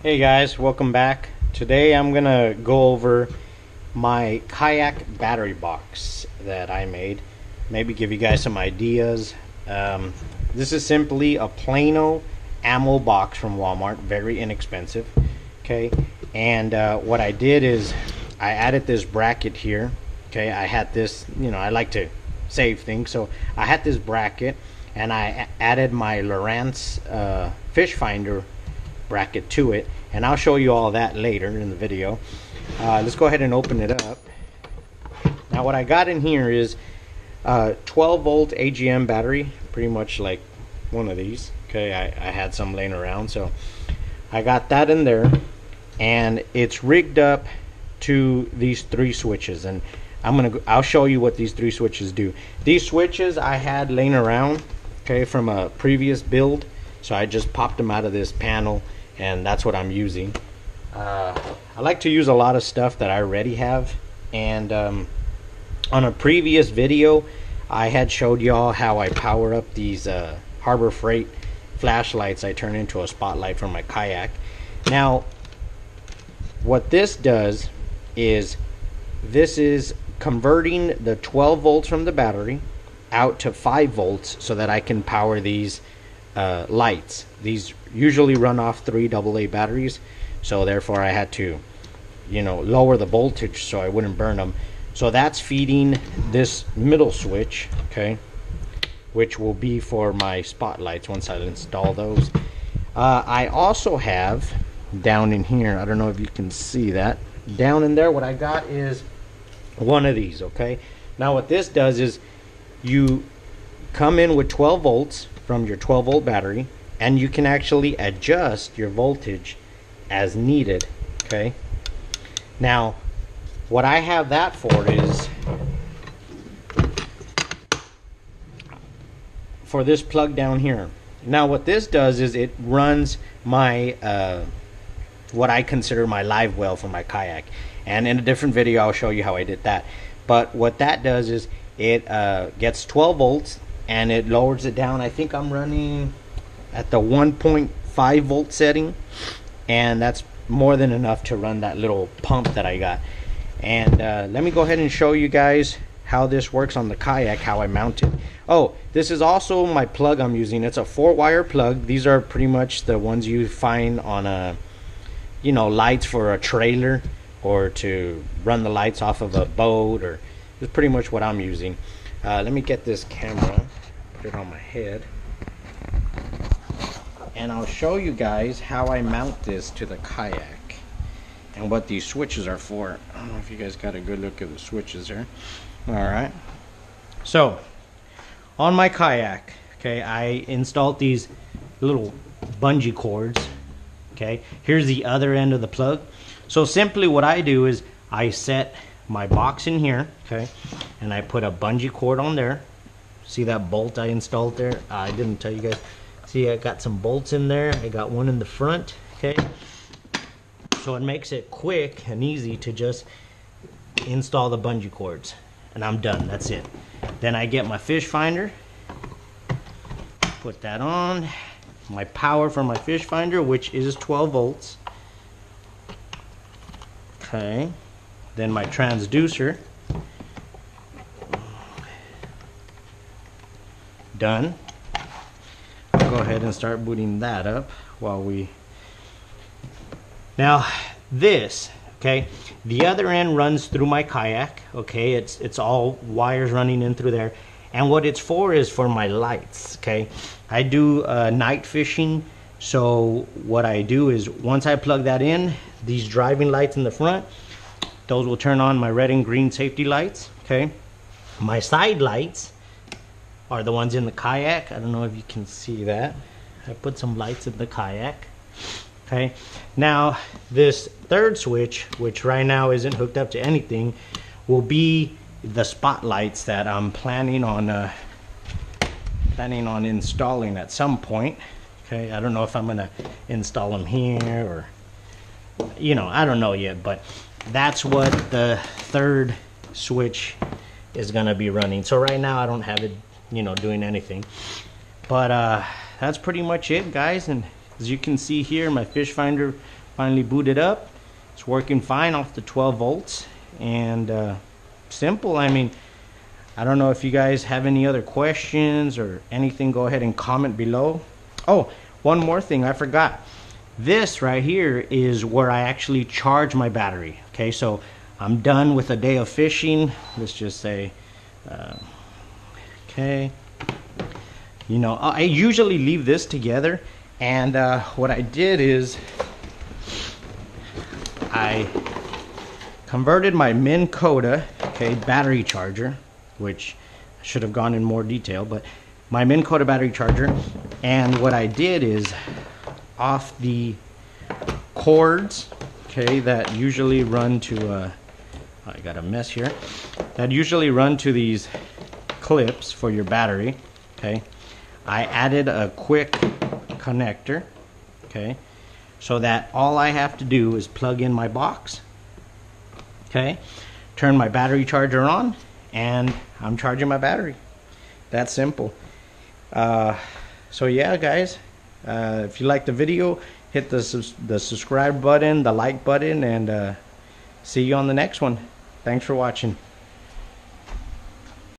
Hey guys, welcome back. Today I'm gonna go over my kayak battery box that I made. Maybe give you guys some ideas. This is simply a Plano ammo box from Walmart, very inexpensive. Okay, and what I did is I added this bracket here. Okay, I had this, I like to save things, so I had this bracket and I added my Lowrance fish finder bracket to it, and I'll show you all that later in the video. Let's go ahead and open it up. Now what I got in here is 12 volt AGM battery, pretty much like one of these. Okay, I had some laying around, so I got that in there, and it's rigged up to these three switches, and I'll show you what these three switches do. These switches I had laying around, okay, from a previous build, so I just popped them out of this panel, and that's what I'm using. I like to use a lot of stuff that I already have, and on a previous video I had showed y'all how I power up these Harbor Freight flashlights I turn into a spotlight for my kayak. Now what this does is this is converting the 12 volts from the battery out to 5 volts so that I can power these lights. These usually run off 3 AA batteries, so therefore I had to lower the voltage so I wouldn't burn them. So that's feeding this middle switch, okay, which will be for my spotlights once I install those. I also have down in here, I don't know if you can see that, down in there what I got is one of these. Okay, now what this does is you come in with 12 volts from your 12 volt battery, and you can actually adjust your voltage as needed. Okay, now what I have that for is for this plug down here. Now what this does is it runs my what I consider my live well for my kayak, and in a different video I'll show you how I did that. But what that does is it gets 12 volts and it lowers it down. I think I'm running at the 1.5 volt setting, and that's more than enough to run that little pump that I got. And let me go ahead and show you guys how this works on the kayak, how I mount it. Oh, this is also my plug I'm using. It's a 4-wire plug. These are pretty much the ones you find on a lights for a trailer, or to run the lights off of a boat, or it's pretty much what I'm using. Let me get this camera, put it on my head, and I'll show you guys how I mount this to the kayak and what these switches are for. I don't know if you guys got a good look at the switches there. Alright, so on my kayak, okay, I installed these little bungee cords. Okay, here's the other end of the plug. So simply what I do is I set my box in here, okay, and I put a bungee cord on there. See that bolt I installed there? I didn't tell you guys. See, I got some bolts in there. I got one in the front, okay, so it makes it quick and easy to just install the bungee cords, and I'm done. That's it. Then I get my fish finder, put that on, my power for my fish finder, which is 12 volts. Okay, then my transducer, done. I'll go ahead and start booting that up while we. Now this, okay, the other end runs through my kayak. Okay, it's all wires running in through there, and what it's for is for my lights. Okay, I do night fishing, so what I do is once I plug that in, these driving lights in the front, those will turn on my red and green safety lights. Okay, my side lights are the ones in the kayak. I don't know if you can see that. I put some lights in the kayak. Okay, now this third switch, which right now isn't hooked up to anything, will be the spotlights that I'm planning on installing at some point. Okay, I don't know if I'm gonna install them here or I don't know yet, but that's what the third switch is gonna be running. So right now I don't have it doing anything, but that's pretty much it, guys. And as you can see here, my fish finder finally booted up. It's working fine off the 12 volts, and simple. I mean, I don't know if you guys have any other questions or anything, go ahead and comment below. Oh, one more thing I forgot. This right here is where I actually charge my battery. Okay, so I'm done with a day of fishing. Let's just say, okay, you know, I usually leave this together, and what I did is I converted my Minn Kota, okay, battery charger, which I should have gone in more detail, but my Minn Kota battery charger, and what I did is off the cords, okay, that usually run to I got a mess here, that usually run to these clips for your battery, okay, I added a quick connector, okay, so that all I have to do is plug in my box, okay, turn my battery charger on, and I'm charging my battery. That's simple. So yeah, guys, if you like the video, hit the subscribe button, the like button, and see you on the next one. Thanks for watching.